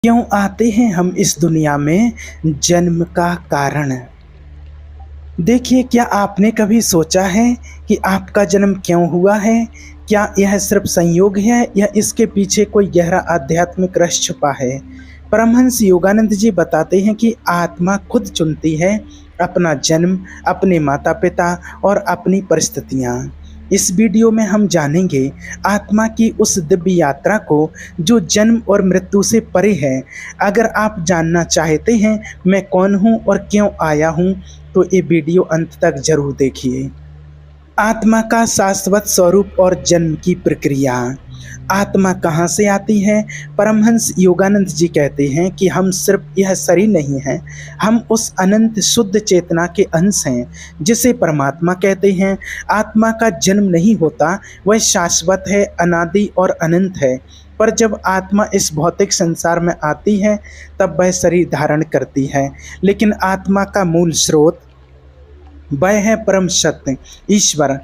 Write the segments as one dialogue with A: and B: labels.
A: क्यों आते हैं हम इस दुनिया में? जन्म का कारण। देखिए, क्या आपने कभी सोचा है कि आपका जन्म क्यों हुआ है? क्या यह सिर्फ संयोग है या इसके पीछे कोई गहरा आध्यात्मिक रहस्य छुपा है? परमहंस योगानंद जी बताते हैं कि आत्मा खुद चुनती है अपना जन्म, अपने माता-पिता और अपनी परिस्थितियाँ। इस वीडियो में हम जानेंगे आत्मा की उस दिव्य यात्रा को जो जन्म और मृत्यु से परे है। अगर आप जानना चाहते हैं मैं कौन हूँ और क्यों आया हूँ, तो ये वीडियो अंत तक जरूर देखिए। आत्मा का शाश्वत स्वरूप और जन्म की प्रक्रिया। आत्मा कहाँ से आती है? परमहंस योगानंद जी कहते हैं कि हम सिर्फ यह शरीर नहीं हैं, हम उस अनंत शुद्ध चेतना के अंश हैं जिसे परमात्मा कहते हैं। आत्मा का जन्म नहीं होता, वह शाश्वत है, अनादि और अनंत है। पर जब आत्मा इस भौतिक संसार में आती है तब वह शरीर धारण करती है, लेकिन आत्मा का मूल स्रोत वह है परम सत्य ईश्वर,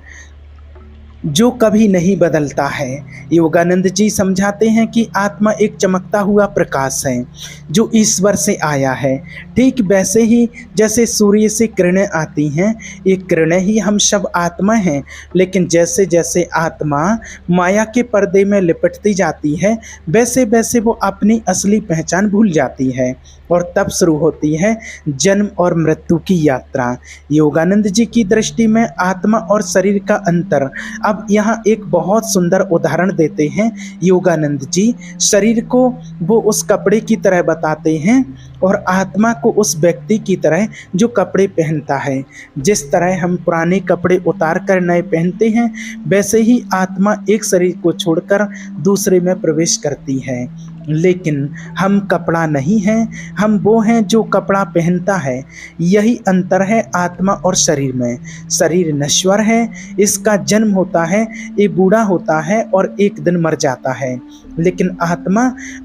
A: जो कभी नहीं बदलता है। योगानंद जी समझाते हैं कि आत्मा एक चमकता हुआ प्रकाश है जो ईश्वर से आया है। ठीक वैसे ही जैसे सूर्य से किरणें आती हैं, ये किरणें ही हम सब आत्मा हैं। लेकिन जैसे जैसे आत्मा माया के पर्दे में लिपटती जाती है, वैसे वैसे वो अपनी असली पहचान भूल जाती है और तब शुरू होती है जन्म और मृत्यु की यात्रा। योगानंद जी की दृष्टि में आत्मा और शरीर का अंतर। अब यहाँ एक बहुत सुंदर उदाहरण देते हैं योगानंद जी। शरीर को वो उस कपड़े की तरह बताते हैं और आत्मा को उस व्यक्ति की तरह जो कपड़े पहनता है। जिस तरह हम पुराने कपड़े उतार कर नए पहनते हैं, वैसे ही आत्मा एक शरीर को छोड़कर दूसरे में प्रवेश करती है। लेकिन हम कपड़ा नहीं हैं, हम वो हैं जो कपड़ा पहनता है। यही अंतर है आत्मा और शरीर में। शरीर नश्वर है, इसका जन्म होता है, ये बूढ़ा होता है और एक दिन मर जाता है। लेकिन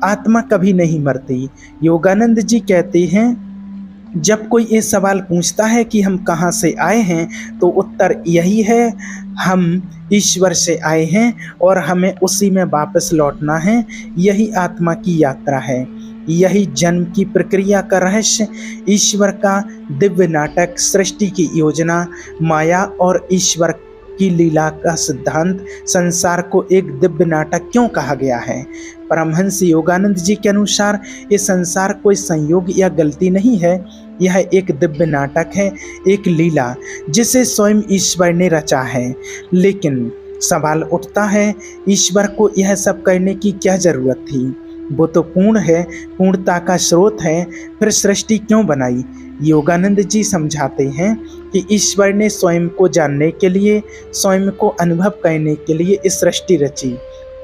A: आत्मा कभी नहीं मरती। योगानंद जी कहते हैं, जब कोई ये सवाल पूछता है कि हम कहाँ से आए हैं, तो उत्तर यही है, हम ईश्वर से आए हैं और हमें उसी में वापस लौटना है। यही आत्मा की यात्रा है, यही जन्म की प्रक्रिया का रहस्य। ईश्वर का दिव्य नाटक, सृष्टि की योजना, माया और ईश्वर की लीला का सिद्धांत। संसार को एक दिव्य नाटक क्यों कहा गया है? परमहंस योगानंद जी के अनुसार ये संसार कोई संयोग या गलती नहीं है, यह एक दिव्य नाटक है, एक लीला जिसे स्वयं ईश्वर ने रचा है। लेकिन सवाल उठता है, ईश्वर को यह सब करने की क्या जरूरत थी? वो तो पूर्ण है, पूर्णता का स्रोत है, फिर सृष्टि क्यों बनाई? योगानंद जी समझाते हैं कि ईश्वर ने स्वयं को जानने के लिए, स्वयं को अनुभव करने के लिए इस सृष्टि रची।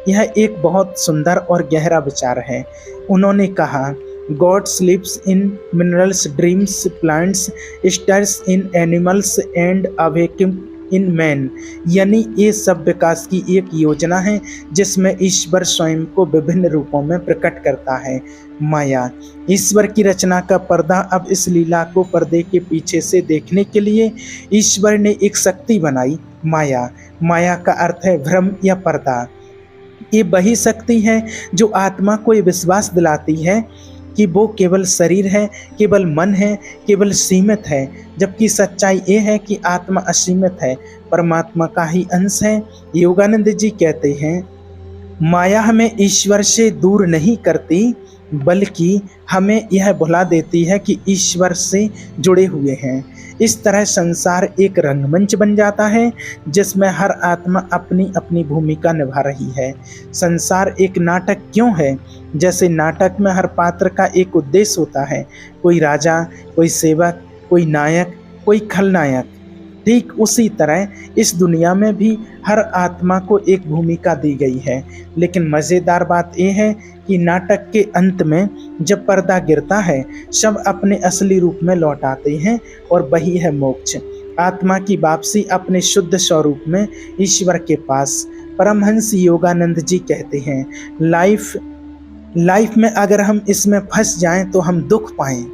A: यह एक बहुत सुंदर और गहरा विचार है। उन्होंने कहा, God स्लीप्स in minerals, dreams plants, stars in animals and awaking in man. यानी ये सब विकास की एक योजना है जिसमें ईश्वर स्वयं को विभिन्न रूपों में प्रकट करता है। माया, ईश्वर की रचना का पर्दा। अब इस लीला को पर्दे के पीछे से देखने के लिए ईश्वर ने एक शक्ति बनाई, माया। माया का अर्थ है भ्रम या पर्दा। ये वही शक्ति है जो आत्मा को ये विश्वास दिलाती है कि वो केवल शरीर है, केवल मन है, केवल सीमित है, जबकि सच्चाई ये है कि आत्मा असीमित है, परमात्मा का ही अंश है। योगानंद जी कहते हैं, माया हमें ईश्वर से दूर नहीं करती, बल्कि हमें यह भुला देती है कि ईश्वर से जुड़े हुए हैं। इस तरह संसार एक रंगमंच बन जाता है जिसमें हर आत्मा अपनी अपनी भूमिका निभा रही है। संसार एक नाटक क्यों है? जैसे नाटक में हर पात्र का एक उद्देश्य होता है, कोई राजा, कोई सेवक, कोई नायक, कोई खलनायक। ठीक उसी तरह इस दुनिया में भी हर आत्मा को एक भूमिका दी गई है। लेकिन मज़ेदार बात यह है कि नाटक के अंत में जब पर्दा गिरता है, सब अपने असली रूप में लौट आते हैं और वही है मोक्ष, आत्मा की वापसी अपने शुद्ध स्वरूप में ईश्वर के पास। परमहंस योगानंद जी कहते हैं, लाइफ में अगर हम इसमें फंस जाएं तो हम दुख पाएं,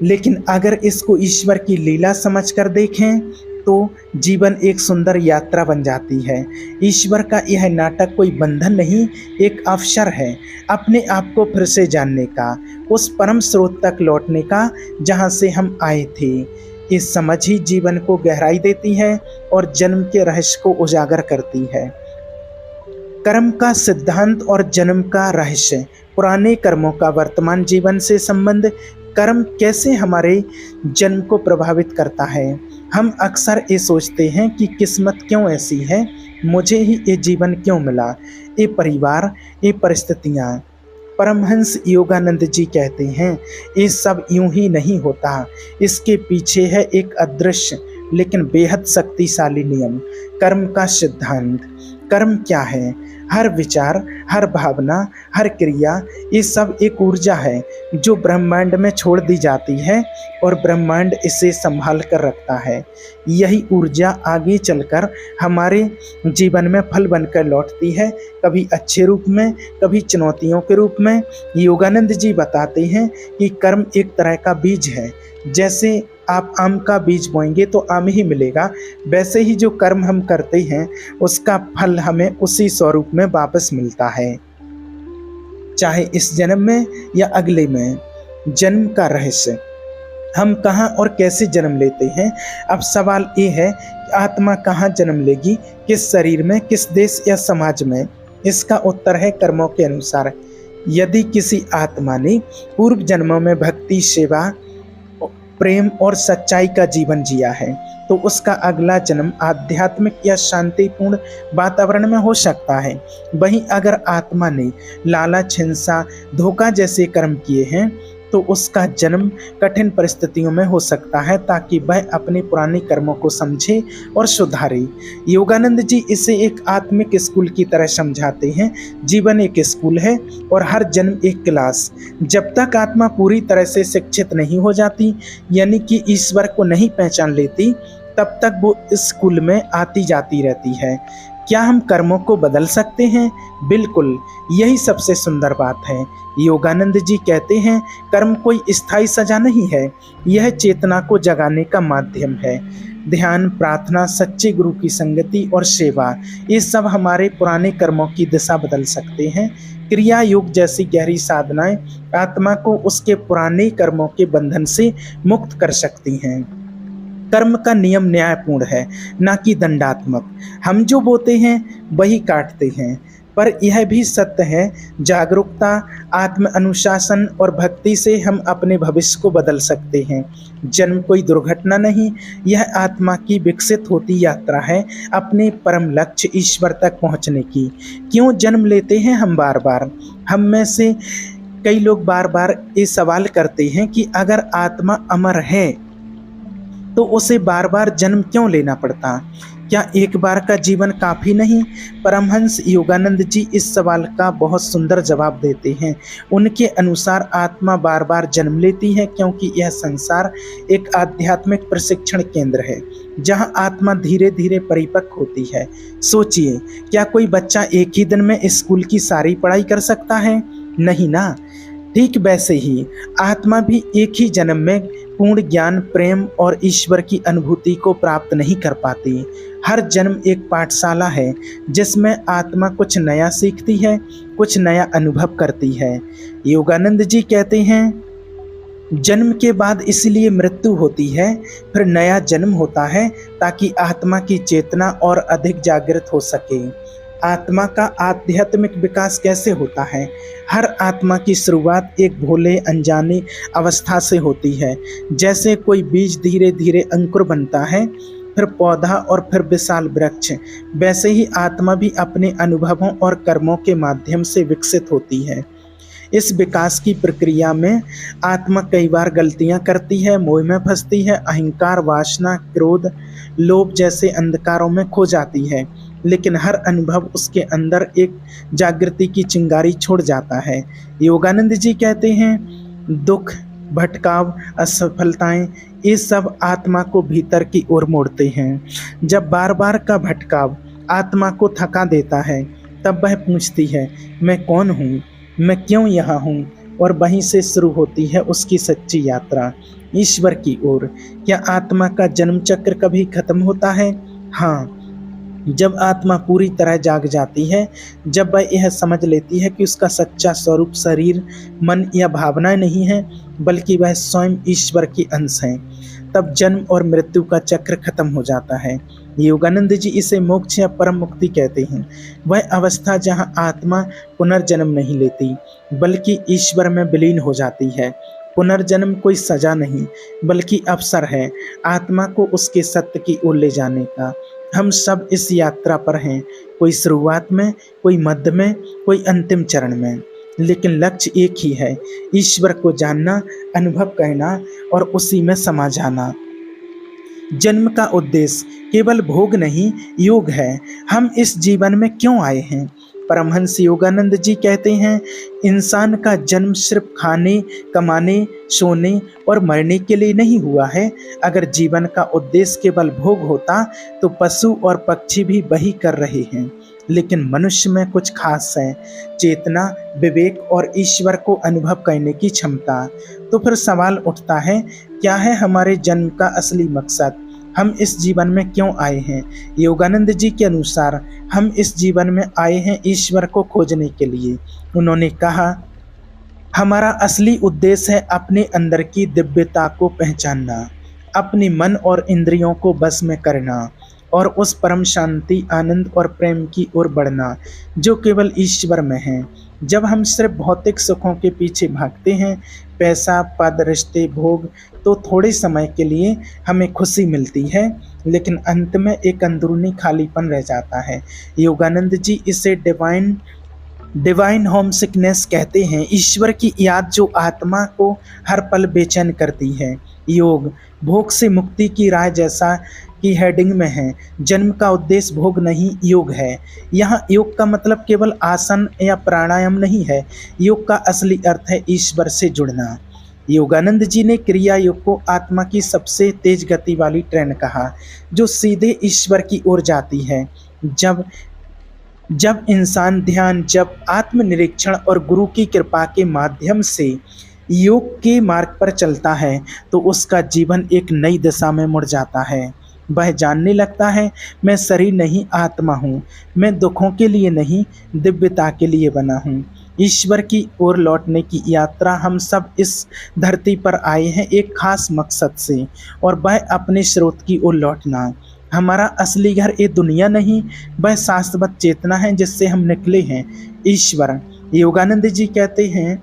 A: लेकिन अगर इसको ईश्वर की लीला समझकर देखें तो जीवन एक सुंदर यात्रा बन जाती है। ईश्वर का यह नाटक कोई बंधन नहीं, एक अवसर है अपने आप को फिर से जानने का, उस परम स्रोत तक लौटने का जहाँ से हम आए थे। ये समझ ही जीवन को गहराई देती है और जन्म के रहस्य को उजागर करती है। कर्म का सिद्धांत और जन्म का रहस्य। पुराने कर्मों का वर्तमान जीवन से संबंध। कर्म कैसे हमारे जन्म को प्रभावित करता है। हम अक्सर ये सोचते हैं कि किस्मत क्यों ऐसी है, मुझे ही ये जीवन क्यों मिला, ये परिवार, ये परिस्थितियाँ। परमहंस योगानंद जी कहते हैं ये सब यूं ही नहीं होता, इसके पीछे है एक अदृश्य लेकिन बेहद शक्तिशाली नियम, कर्म का सिद्धांत। कर्म क्या है? हर विचार, हर भावना, हर क्रिया, ये सब एक ऊर्जा है जो ब्रह्मांड में छोड़ दी जाती है और ब्रह्मांड इसे संभाल कर रखता है। यही ऊर्जा आगे चलकर हमारे जीवन में फल बनकर लौटती है, कभी अच्छे रूप में, कभी चुनौतियों के रूप में। योगानंद जी बताते हैं कि कर्म एक तरह का बीज है। जैसे आप आम का बीज बोएंगे तो आम ही मिलेगा, वैसे ही जो कर्म हम करते हैं उसका फल हमें उसी स्वरूप में वापस मिलता है, चाहे इस जन्म में या अगले में। जन्म का रहस्य। हम कहाँ और कैसे जन्म लेते हैं? अब सवाल ये है कि आत्मा कहाँ जन्म लेगी, किस शरीर में, किस देश या समाज में? इसका उत्तर है कर्मों के अनुसार। यदि किसी आत्मा ने पूर्व जन्मों में भक्ति, सेवा, प्रेम और सच्चाई का जीवन जिया है तो उसका अगला जन्म आध्यात्मिक या शांतिपूर्ण वातावरण में हो सकता है। वहीं अगर आत्मा ने लालच, हिंसा, धोखा जैसे कर्म किए हैं तो उसका जन्म कठिन परिस्थितियों में हो सकता है, ताकि वह अपने पुराने कर्मों को समझे और सुधारे। योगानंद जी इसे एक आत्मिक स्कूल की तरह समझाते हैं। जीवन एक स्कूल है और हर जन्म एक क्लास। जब तक आत्मा पूरी तरह से शिक्षित नहीं हो जाती, यानी कि ईश्वर को नहीं पहचान लेती, तब तक वो इस स्कूल में आती जाती रहती है। क्या हम कर्मों को बदल सकते हैं? बिल्कुल, यही सबसे सुंदर बात है। योगानंद जी कहते हैं कर्म कोई स्थायी सजा नहीं है, यह चेतना को जगाने का माध्यम है। ध्यान, प्रार्थना, सच्चे गुरु की संगति और सेवा, ये सब हमारे पुराने कर्मों की दिशा बदल सकते हैं। क्रिया योग जैसी गहरी साधनाएं आत्मा को उसके पुराने कर्मों के बंधन से मुक्त कर सकती हैं। कर्म का नियम न्यायपूर्ण है, ना कि दंडात्मक। हम जो बोते हैं वही काटते हैं। पर यह भी सत्य है, जागरूकता, आत्म अनुशासन और भक्ति से हम अपने भविष्य को बदल सकते हैं। जन्म कोई दुर्घटना नहीं, यह आत्मा की विकसित होती यात्रा है अपने परम लक्ष्य ईश्वर तक पहुंचने की। क्यों जन्म लेते हैं हम बार बार? हम में से कई लोग बार बार ये सवाल करते हैं कि अगर आत्मा अमर है तो उसे बार बार जन्म क्यों लेना पड़ता? क्या एक बार का जीवन काफ़ी नहीं? परमहंस योगानंद जी इस सवाल का बहुत सुंदर जवाब देते हैं। उनके अनुसार आत्मा बार बार जन्म लेती है क्योंकि यह संसार एक आध्यात्मिक प्रशिक्षण केंद्र है जहां आत्मा धीरे धीरे परिपक्व होती है। सोचिए, क्या कोई बच्चा एक ही दिन में स्कूल की सारी पढ़ाई कर सकता है? नहीं ना। ठीक वैसे ही आत्मा भी एक ही जन्म में पूर्ण ज्ञान, प्रेम और ईश्वर की अनुभूति को प्राप्त नहीं कर पाती। हर जन्म एक पाठशाला है जिसमें आत्मा कुछ नया सीखती है, कुछ नया अनुभव करती है। योगानंद जी कहते हैं जन्म के बाद इसलिए मृत्यु होती है, फिर नया जन्म होता है ताकि आत्मा की चेतना और अधिक जागृत हो सके। आत्मा का आध्यात्मिक विकास कैसे होता है? हर आत्मा की शुरुआत एक भोले अनजाने अवस्था से होती है। जैसे कोई बीज धीरे धीरे अंकुर बनता है, फिर पौधा और फिर विशाल वृक्ष, वैसे ही आत्मा भी अपने अनुभवों और कर्मों के माध्यम से विकसित होती है। इस विकास की प्रक्रिया में आत्मा कई बार गलतियां करती है, मोह में फंसती है, अहंकार, वासना, क्रोध, लोभ जैसे अंधकारों में खो जाती है, लेकिन हर अनुभव उसके अंदर एक जागृति की चिंगारी छोड़ जाता है। योगानंद जी कहते हैं दुख, भटकाव, असफलताएं, ये सब आत्मा को भीतर की ओर मोड़ते हैं। जब बार बार का भटकाव आत्मा को थका देता है, तब वह पूछती है मैं कौन हूँ, मैं क्यों यहाँ हूँ, और वहीं से शुरू होती है उसकी सच्ची यात्रा ईश्वर की ओर। क्या आत्मा का जन्म चक्र कभी खत्म होता है? हाँ, जब आत्मा पूरी तरह जाग जाती है, जब वह यह समझ लेती है कि उसका सच्चा स्वरूप शरीर, मन या भावनाएं नहीं है, बल्कि वह स्वयं ईश्वर की अंश है, तब जन्म और मृत्यु का चक्र खत्म हो जाता है। योगानंद जी इसे मोक्ष या परम मुक्ति कहते हैं। वह अवस्था जहां आत्मा पुनर्जन्म नहीं लेती, बल्कि ईश्वर में विलीन हो जाती है। पुनर्जन्म कोई सजा नहीं, बल्कि अवसर है आत्मा को उसके सत्य की ओर ले जाने का। हम सब इस यात्रा पर हैं, कोई शुरुआत में, कोई मध्य में, कोई अंतिम चरण में, लेकिन लक्ष्य एक ही है, ईश्वर को जानना, अनुभव करना और उसी में समा जाना। जन्म का उद्देश्य केवल भोग नहीं, योग है। हम इस जीवन में क्यों आए हैं? परमहंस योगानंद जी कहते हैं, इंसान का जन्म सिर्फ खाने, कमाने, सोने और मरने के लिए नहीं हुआ है। अगर जीवन का उद्देश्य केवल भोग होता तो पशु और पक्षी भी वही कर रहे हैं। लेकिन मनुष्य में कुछ खास है, चेतना, विवेक और ईश्वर को अनुभव करने की क्षमता। तो फिर सवाल उठता है, क्या है हमारे जन्म का असली मकसद? हम इस जीवन में क्यों आए हैं? योगानंद जी के अनुसार हम इस जीवन में आए हैं ईश्वर को खोजने के लिए। उन्होंने कहा, हमारा असली उद्देश्य है अपने अंदर की दिव्यता को पहचानना, अपने मन और इंद्रियों को बस में करना और उस परम शांति, आनंद और प्रेम की ओर बढ़ना जो केवल ईश्वर में है। जब हम सिर्फ भौतिक सुखों के पीछे भागते हैं, पैसा, पद, रिश्ते, भोग, तो थोड़े समय के लिए हमें खुशी मिलती है, लेकिन अंत में एक अंदरूनी खालीपन रह जाता है। योगानंद जी इसे डिवाइन होम सिकनेस कहते हैं, ईश्वर की याद जो आत्मा को हर पल बेचैन करती है। योग भोग से मुक्ति की राह जैसा की हेडिंग में है। जन्म का उद्देश्य भोग नहीं, योग है। यहाँ योग का मतलब केवल आसन या प्राणायाम नहीं है। योग का असली अर्थ है ईश्वर से जुड़ना। योगानंद जी ने क्रिया योग को आत्मा की सबसे तेज गति वाली ट्रेन कहा, जो सीधे ईश्वर की ओर जाती है। जब इंसान ध्यान, जब आत्मनिरीक्षण और गुरु की कृपा के माध्यम से योग के मार्ग पर चलता है, तो उसका जीवन एक नई दिशा में मुड़ जाता है। वह जानने लगता है, मैं शरीर नहीं, आत्मा हूँ। मैं दुखों के लिए नहीं, दिव्यता के लिए बना हूँ। ईश्वर की ओर लौटने की यात्रा हम सब इस धरती पर आए हैं एक खास मकसद से, और वह अपने स्रोत की ओर लौटना। हमारा असली घर ये दुनिया नहीं, वह शाश्वत चेतना है जिससे हम निकले हैं, ईश्वर। योगानंद जी कहते हैं,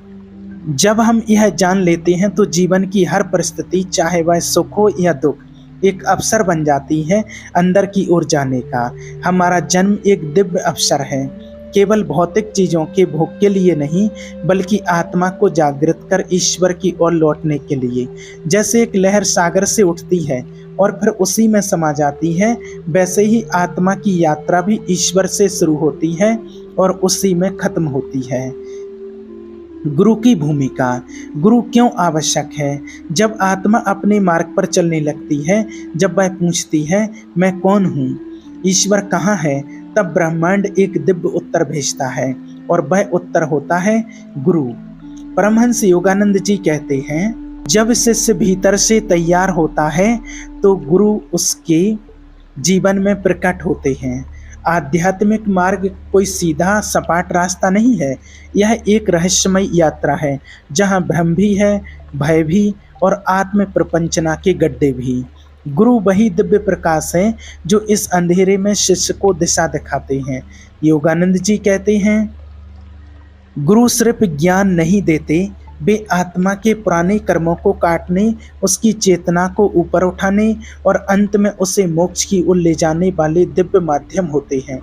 A: जब हम यह जान लेते हैं तो जीवन की हर परिस्थिति, चाहे वह सुख हो या दुख, एक अवसर बन जाती है अंदर की ओर जाने का। हमारा जन्म एक दिव्य अवसर है, केवल भौतिक चीज़ों के भोग के लिए नहीं, बल्कि आत्मा को जागृत कर ईश्वर की ओर लौटने के लिए। जैसे एक लहर सागर से उठती है और फिर उसी में समा जाती है, वैसे ही आत्मा की यात्रा भी ईश्वर से शुरू होती है और उसी में खत्म होती है। गुरु की भूमिका। गुरु क्यों आवश्यक है? जब आत्मा अपने मार्ग पर चलने लगती है, जब वह पूछती है, मैं कौन हूँ, ईश्वर कहाँ है, तब ब्रह्मांड एक दिव्य उत्तर भेजता है, और वह उत्तर होता है गुरु। परमहंस योगानंद जी कहते हैं, जब शिष्य भीतर से तैयार होता है तो गुरु उसके जीवन में प्रकट होते हैं। आध्यात्मिक मार्ग कोई सीधा सपाट रास्ता नहीं है, यह एक रहस्यमय यात्रा है जहाँ भ्रम भी है, भय भी और आत्म प्रपंचना के गड्ढे भी। गुरु वही दिव्य प्रकाश है जो इस अंधेरे में शिष्य को दिशा दिखाते हैं। योगानंद जी कहते हैं, गुरु सिर्फ ज्ञान नहीं देते, वे आत्मा के पुराने कर्मों को काटने, उसकी चेतना को ऊपर उठाने और अंत में उसे मोक्ष की ओर ले जाने वाले दिव्य माध्यम होते हैं।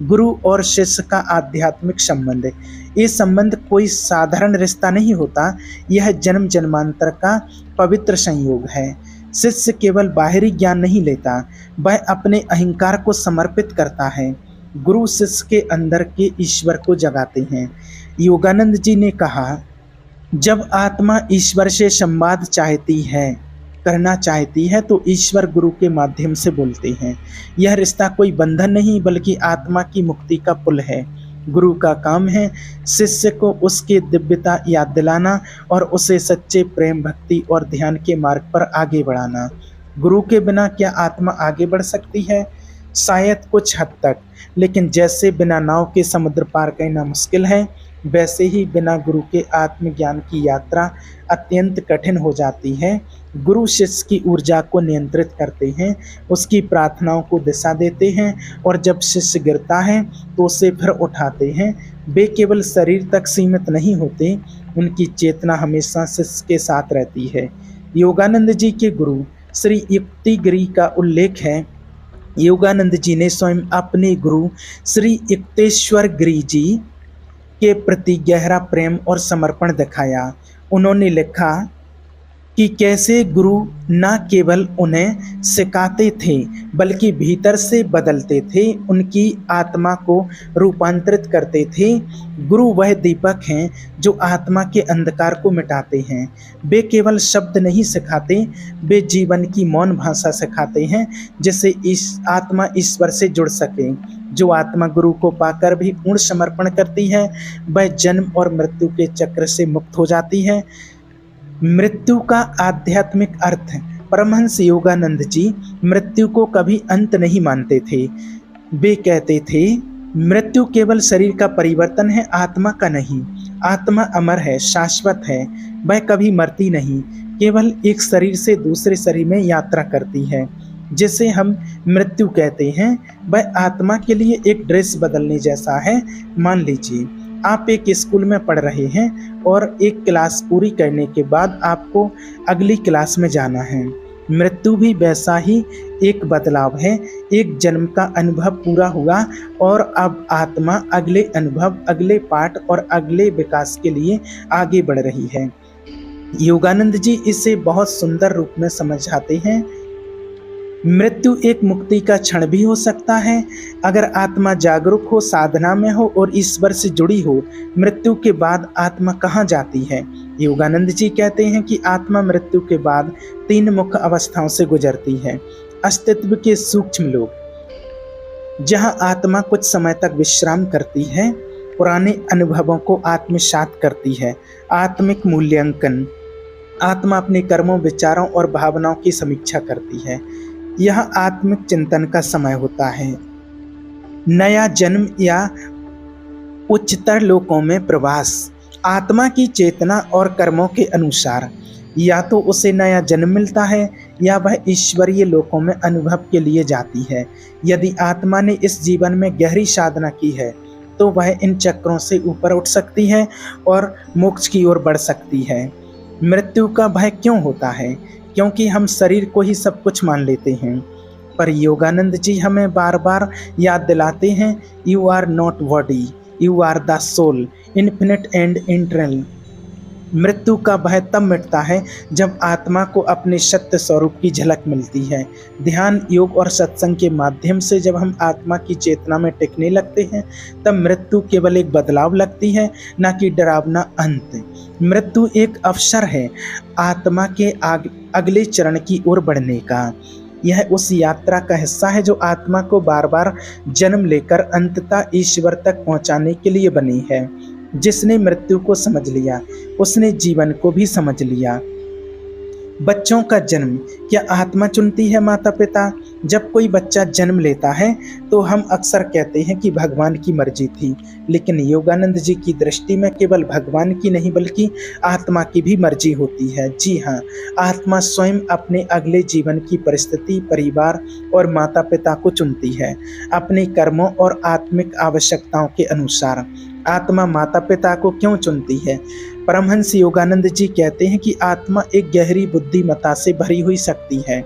A: गुरु और शिष्य का आध्यात्मिक संबंध, ये संबंध कोई साधारण रिश्ता नहीं होता, यह जन्म जन्मांतर का पवित्र संयोग है। शिष्य केवल बाहरी ज्ञान नहीं लेता, वह अपने अहंकार को समर्पित करता है। गुरु शिष्य के अंदर के ईश्वर को जगाते हैं। योगानंद जी ने कहा, जब आत्मा ईश्वर से संवाद करना चाहती है तो ईश्वर गुरु के माध्यम से बोलते हैं। यह रिश्ता कोई बंधन नहीं, बल्कि आत्मा की मुक्ति का पुल है। गुरु का काम है शिष्य को उसकी दिव्यता याद दिलाना और उसे सच्चे प्रेम, भक्ति और ध्यान के मार्ग पर आगे बढ़ाना। गुरु के बिना क्या आत्मा आगे बढ़ सकती है? शायद कुछ हद तक, लेकिन जैसे बिना नाव के समुद्र पार करना मुश्किल है, वैसे ही बिना गुरु के आत्मज्ञान की यात्रा अत्यंत कठिन हो जाती है। गुरु शिष्य की ऊर्जा को नियंत्रित करते हैं, उसकी प्रार्थनाओं को दिशा देते हैं और जब शिष्य गिरता है तो उसे फिर उठाते हैं। वे केवल शरीर तक सीमित नहीं होते, उनकी चेतना हमेशा शिष्य के साथ रहती है। योगानंद जी के गुरु श्री युक्तिगिरि का उल्लेख है। योगानंद जी ने स्वयं अपने गुरु श्री युक्तेश्वर गिरि जी के प्रति गहरा प्रेम और समर्पण दिखाया। उन्होंने लिखा कि कैसे गुरु न केवल उन्हें सिखाते थे बल्कि भीतर से बदलते थे, उनकी आत्मा को रूपांतरित करते थे। गुरु वह दीपक हैं जो आत्मा के अंधकार को मिटाते हैं। वे केवल शब्द नहीं सिखाते, वे जीवन की मौन भाषा सिखाते हैं जिससे इस आत्मा ईश्वर से जुड़ सके। जो आत्मा गुरु को पाकर भी पूर्ण समर्पण करती है, वह जन्म और मृत्यु के चक्र से मुक्त हो जाती है। मृत्यु का आध्यात्मिक अर्थ। परमहंस योगानंद जी मृत्यु को कभी अंत नहीं मानते थे। वे कहते थे, मृत्यु केवल शरीर का परिवर्तन है, आत्मा का नहीं। आत्मा अमर है, शाश्वत है, वह कभी मरती नहीं, केवल एक शरीर से दूसरे शरीर में यात्रा करती है। जिसे हम मृत्यु कहते हैं, वह आत्मा के लिए एक ड्रेस बदलने जैसा है। मान लीजिए आप एक स्कूल में पढ़ रहे हैं और एक क्लास पूरी करने के बाद आपको अगली क्लास में जाना है। मृत्यु भी वैसा ही एक बदलाव है। एक जन्म का अनुभव पूरा हुआ और अब आत्मा अगले अनुभव, अगले पाठ और अगले विकास के लिए आगे बढ़ रही है। योगानंद जी इसे बहुत सुंदर रूप में समझाते हैं। मृत्यु एक मुक्ति का क्षण भी हो सकता है। अगर आत्मा जागरूक हो, साधना में हो और ईश्वर से जुड़ी हो, मृत्यु के बाद आत्मा कहाँ जाती है? योगानंद जी कहते हैं कि आत्मा मृत्यु के बाद 3 मुख्य अवस्थाओं से गुजरती है। अस्तित्व के सूक्ष्म लोक, जहाँ आत्मा कुछ समय तक विश्राम करती है, पुराने अनुभवों को आत्मसात करती है। आत्मिक मूल्यांकन, आत्मा अपने कर्मों, विचारों और भावनाओं की समीक्षा करती है। यह आत्मिक चिंतन का समय होता है। नया जन्म या उच्चतर लोकों में प्रवास, आत्मा की चेतना और कर्मों के अनुसार या तो उसे नया जन्म मिलता है या वह ईश्वरीय लोकों में अनुभव के लिए जाती है। यदि आत्मा ने इस जीवन में गहरी साधना की है तो वह इन चक्रों से ऊपर उठ सकती है और मोक्ष की ओर बढ़ सकती है। मृत्यु का भय क्यों होता है? क्योंकि हम शरीर को ही सब कुछ मान लेते हैं। पर योगानंद जी हमें बार बार याद दिलाते हैं, you are not body, you are the soul, infinite and eternal. मृत्यु का भय तब मिटता है जब आत्मा को अपने सत्य स्वरूप की झलक मिलती है। ध्यान, योग और सत्संग के माध्यम से जब हम आत्मा की चेतना में टिकने लगते हैं, तब मृत्यु केवल एक बदलाव लगती है, न कि डरावना अंत। मृत्यु एक अवसर है आत्मा के अगले चरण की ओर बढ़ने का। यह उस यात्रा का हिस्सा है जो आत्मा को बार बार जन्म लेकर अंततः ईश्वर तक पहुंचाने के लिए बनी है। जिसने मृत्यु को समझ लिया, उसने जीवन को भी समझ लिया। बच्चों का जन्म, क्या आत्मा चुनती है माता पिता? जब कोई बच्चा जन्म लेता है तो हम अक्सर कहते हैं कि भगवान की मर्जी थी, लेकिन योगानंद जी की दृष्टि में केवल भगवान की नहीं बल्कि आत्मा की भी मर्जी होती है। जी हाँ, आत्मा स्वयं अपने अगले जीवन की परिस्थिति, परिवार और माता पिता को चुनती है, अपने कर्मों और आत्मिक आवश्यकताओं के अनुसार। आत्मा माता पिता को क्यों चुनती है? परमहंस योगानंद जी कहते हैं कि आत्मा एक गहरी बुद्धिमत्ता से भरी हुई शक्ति है।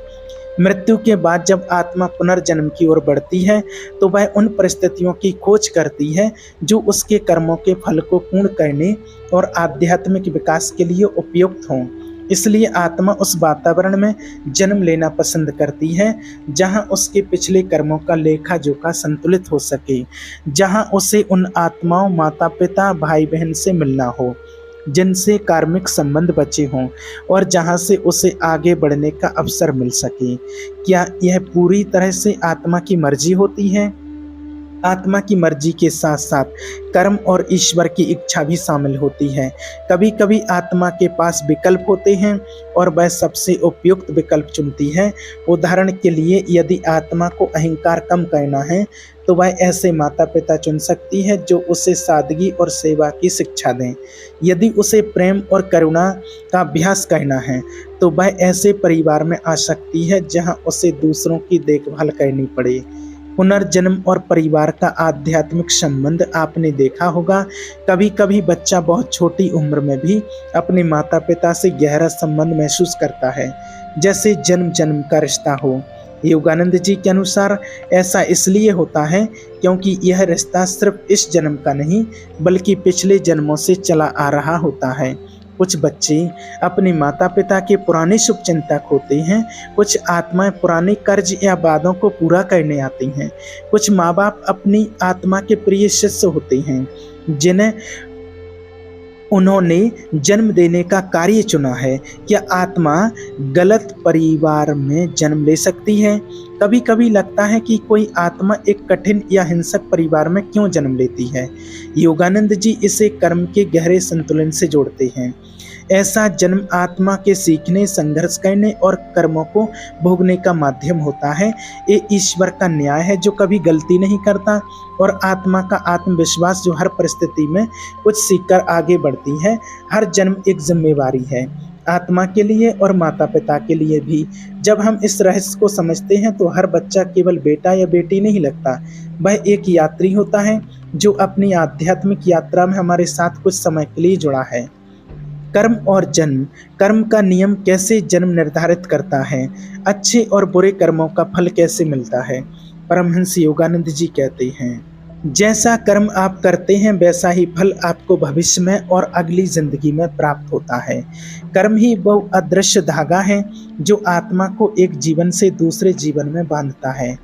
A: मृत्यु के बाद जब आत्मा पुनर्जन्म की ओर बढ़ती है तो वह उन परिस्थितियों की खोज करती है जो उसके कर्मों के फल को पूर्ण करने और आध्यात्मिक विकास के लिए उपयुक्त हों। इसलिए आत्मा उस वातावरण में जन्म लेना पसंद करती है जहां उसके पिछले कर्मों का लेखा जोखा संतुलित हो सके, जहां उसे उन आत्माओं, माता पिता, भाई बहन से मिलना हो जिनसे कार्मिक संबंध बचे हों और जहां से उसे आगे बढ़ने का अवसर मिल सके। क्या यह पूरी तरह से आत्मा की मर्जी होती है? आत्मा की मर्जी के साथ साथ कर्म और ईश्वर की इच्छा भी शामिल होती है। कभी कभी आत्मा के पास विकल्प होते हैं और वह सबसे उपयुक्त विकल्प चुनती है। उदाहरण के लिए, यदि आत्मा को अहंकार कम करना है तो वह ऐसे माता पिता चुन सकती है जो उसे सादगी और सेवा की शिक्षा दें। यदि उसे प्रेम और करुणा का अभ्यास करना है तो वह ऐसे परिवार में आ सकती है जहां उसे दूसरों की देखभाल करनी पड़े। पुनर्जन्म और परिवार का आध्यात्मिक संबंध आपने देखा होगा। कभी कभी बच्चा बहुत छोटी उम्र में भी अपने माता पिता से गहरा संबंध महसूस करता है, जैसे जन्म जन्म का रिश्ता हो। योगानंद जी के अनुसार ऐसा इसलिए होता है क्योंकि यह रिश्ता सिर्फ इस जन्म का नहीं बल्कि पिछले जन्मों से चला आ रहा होता है। कुछ बच्चे अपने माता पिता के पुराने शुभचिंतक होते हैं, कुछ आत्माएं पुराने कर्ज या वादों को पूरा करने आती हैं, कुछ माँ बाप अपनी आत्मा के प्रिय शिष्य होते हैं जिन्हें उन्होंने जन्म देने का कार्य चुना है। क्या आत्मा गलत परिवार में जन्म ले सकती है? कभी कभी लगता है कि कोई आत्मा एक कठिन या हिंसक परिवार में क्यों जन्म लेती है। योगानंद जी इसे कर्म के गहरे संतुलन से जोड़ते हैं। ऐसा जन्म आत्मा के सीखने, संघर्ष करने और कर्मों को भोगने का माध्यम होता है। ये ईश्वर का न्याय है जो कभी गलती नहीं करता, और आत्मा का आत्मविश्वास जो हर परिस्थिति में कुछ सीखकर आगे बढ़ती है। हर जन्म एक जिम्मेवारी है, आत्मा के लिए और माता पिता के लिए भी। जब हम इस रहस्य को समझते हैं तो हर बच्चा केवल बेटा या बेटी नहीं लगता, वह एक यात्री होता है जो अपनी आध्यात्मिक यात्रा में हमारे साथ कुछ समय के लिए जुड़ा है। कर्म और जन्म। कर्म का नियम कैसे जन्म निर्धारित करता है? अच्छे और बुरे कर्मों का फल कैसे मिलता है? परमहंस योगानंद जी कहते हैं, जैसा कर्म आप करते हैं वैसा ही फल आपको भविष्य में और अगली जिंदगी में प्राप्त होता है। कर्म ही वो अदृश्य धागा है जो आत्मा को एक जीवन से दूसरे जीवन में बांधता है।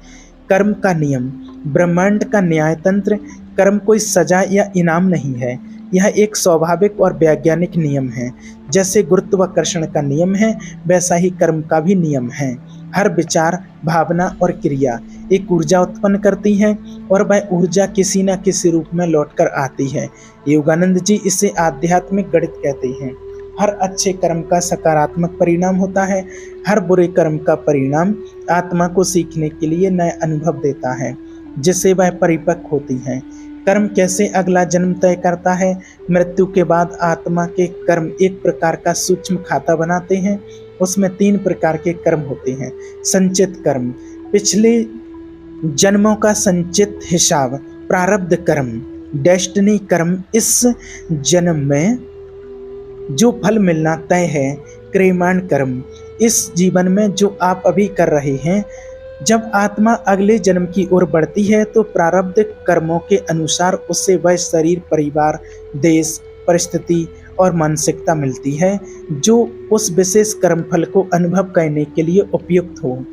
A: कर्म का नियम। ब्रह्मांड का न्याय तंत्र। कर्म कोई सजा या इनाम नहीं है, यह एक स्वाभाविक और वैज्ञानिक नियम है। जैसे गुरुत्वाकर्षण का नियम है वैसा ही कर्म का भी नियम है। हर विचार, भावना और क्रिया एक ऊर्जा उत्पन्न करती है और वह ऊर्जा किसी न किसी रूप में लौटकर आती है। योगानंद जी इसे आध्यात्मिक गणित कहते हैं। हर अच्छे कर्म का सकारात्मक परिणाम होता है, हर बुरे कर्म का परिणाम आत्मा को सीखने के लिए नए अनुभव देता है जिससे वह परिपक्व होती है। कर्म कैसे अगला जन्म तय करता है? मृत्यु के बाद आत्मा के कर्म एक प्रकार का सूक्ष्म खाता बनाते हैं। उसमें 3 प्रकार के कर्म होते हैं। संचित कर्म, पिछले जन्मों का संचित हिसाब। प्रारब्ध कर्म, डेस्टिनी कर्म, इस जन्म में जो फल मिलना तय है। क्रियमाण कर्म, इस जीवन में जो आप अभी कर रहे हैं। जब आत्मा अगले जन्म की ओर बढ़ती है तो प्रारब्ध कर्मों के अनुसार उसे वह शरीर, परिवार, देश, परिस्थिति और मानसिकता मिलती है जो उस विशेष कर्मफल को अनुभव करने के लिए उपयुक्त हो।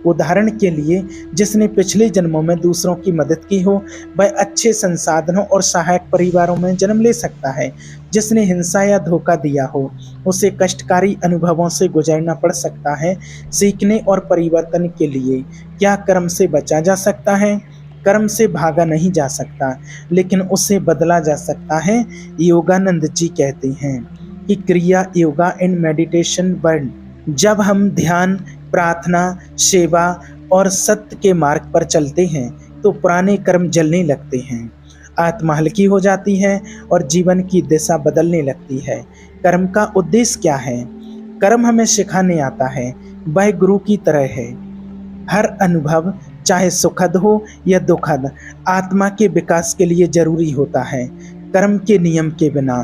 A: उदाहरण के लिए, जिसने पिछले जन्मों में दूसरों की मदद की हो वह अच्छे संसाधनों और सहायक परिवारों में जन्म ले सकता है। जिसने हिंसा या धोखा दिया हो उसे कष्टकारी अनुभवों से गुजरना पड़ सकता है। सीखने और परिवर्तन के लिए क्या कर्म से बचा जा सकता है? कर्म से भागा नहीं जा सकता, लेकिन उसे बदला जा सकता है। योगानंद जी कहते हैं कि क्रिया योगा एंड मेडिटेशन बर्न। जब हम ध्यान, प्रार्थना, सेवा और सत्य के मार्ग पर चलते हैं तो पुराने कर्म जलने लगते हैं, आत्मा हल्की हो जाती है और जीवन की दिशा बदलने लगती है। कर्म का उद्देश्य क्या है? कर्म हमें सिखाने आता है, वह गुरु की तरह है। हर अनुभव, चाहे सुखद हो या दुखद, आत्मा के विकास के लिए जरूरी होता है। कर्म के नियम के बिना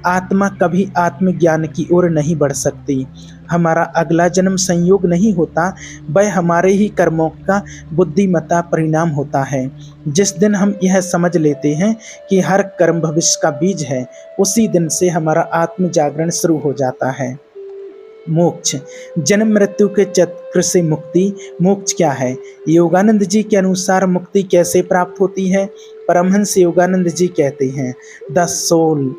A: आत्मा कभी आत्मज्ञान की ओर नहीं बढ़ सकती। हमारा अगला जन्म संयोग नहीं होता, वह हमारे ही कर्मों का बुद्धिमत्ता परिणाम होता है। जिस दिन हम यह समझ लेते हैं कि हर कर्म भविष्य का बीज है, उसी दिन से हमारा आत्म जागरण शुरू हो जाता है। मोक्ष, जन्म मृत्यु के चक्र से मुक्ति। मोक्ष क्या है? योगानंद जी के अनुसार मुक्ति कैसे प्राप्त होती है? परमहंस योगानंद जी कहते हैं, द सोल,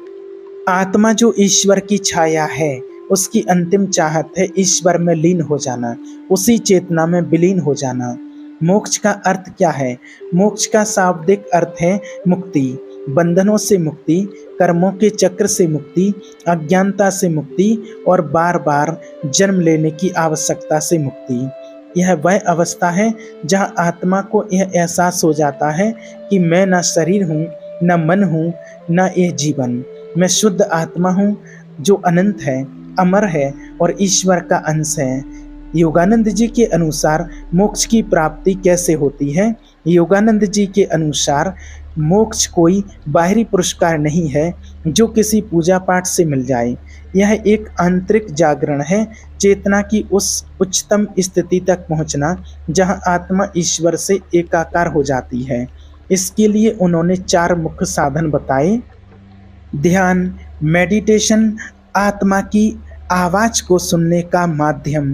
A: आत्मा जो ईश्वर की छाया है, उसकी अंतिम चाहत है ईश्वर में लीन हो जाना, उसी चेतना में विलीन हो जाना। मोक्ष का अर्थ क्या है? मोक्ष का शाब्दिक अर्थ है मुक्ति, बंधनों से मुक्ति, कर्मों के चक्र से मुक्ति, अज्ञानता से मुक्ति और बार बार जन्म लेने की आवश्यकता से मुक्ति। यह वह अवस्था है जहाँ आत्मा को यह एहसास हो जाता है कि मैं न शरीर हूँ, न मन हूँ, न यह जीवन। मैं शुद्ध आत्मा हूँ जो अनंत है, अमर है और ईश्वर का अंश है। योगानंद जी के अनुसार मोक्ष की प्राप्ति कैसे होती है? योगानंद जी के अनुसार मोक्ष कोई बाहरी पुरस्कार नहीं है जो किसी पूजा पाठ से मिल जाए। यह एक आंतरिक जागरण है, चेतना की उस उच्चतम स्थिति तक पहुंचना जहां आत्मा ईश्वर से एकाकार हो जाती है। इसके लिए उन्होंने 4 मुख्य साधन बताए: ध्यान, मेडिटेशन, आत्मा की आवाज को सुनने का माध्यम,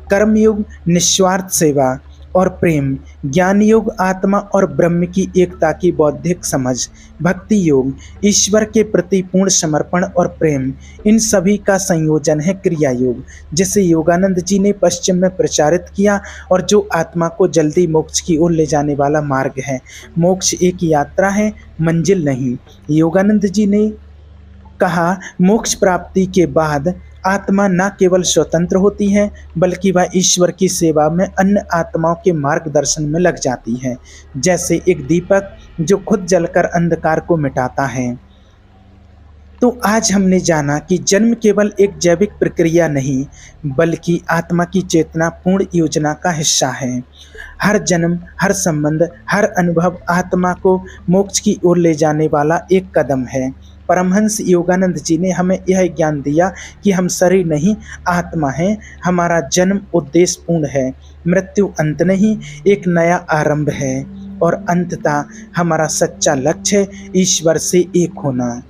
A: कर्मयोग, निस्वार्थ सेवा और प्रेम, ज्ञान योग, आत्मा और ब्रह्म की एकता की बौद्धिक समझ, भक्ति योग, ईश्वर के प्रति पूर्ण समर्पण और प्रेम। इन सभी का संयोजन है क्रिया योग, जिसे योगानंद जी ने पश्चिम में प्रचारित किया और जो आत्मा को जल्दी मोक्ष की ओर ले जाने वाला मार्ग है। मोक्ष एक यात्रा है, मंजिल नहीं। योगानंद जी ने कहा, मोक्ष प्राप्ति के बाद आत्मा न केवल स्वतंत्र होती है बल्कि वह ईश्वर की सेवा में अन्य आत्माओं के मार्गदर्शन में लग जाती है, जैसे एक दीपक जो खुद जलकर अंधकार को मिटाता है। तो आज हमने जाना कि जन्म केवल एक जैविक प्रक्रिया नहीं बल्कि आत्मा की चेतना पूर्ण योजना का हिस्सा है। हर जन्म, हर संबंध, हर अनुभव आत्मा को मोक्ष की ओर ले जाने वाला एक कदम है। परमहंस योगानंद जी ने हमें यह ज्ञान दिया कि हम शरीर नहीं, आत्मा हैं। हमारा जन्म उद्देश्यपूर्ण है, मृत्यु अंत नहीं, एक नया आरंभ है और अंततः हमारा सच्चा लक्ष्य है ईश्वर से एक होना।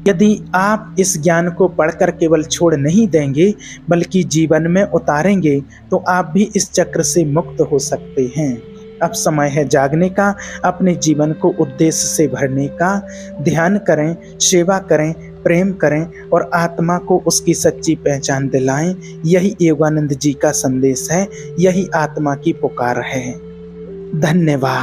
A: यदि आप इस ज्ञान को पढ़कर केवल छोड़ नहीं देंगे बल्कि जीवन में उतारेंगे तो आप भी इस चक्र से मुक्त हो सकते हैं। अब समय है जागने का, अपने जीवन को उद्देश्य से भरने का। ध्यान करें, सेवा करें, प्रेम करें और आत्मा को उसकी सच्ची पहचान दिलाएं। यही योगानंद जी का संदेश है, यही आत्मा की पुकार है। धन्यवाद।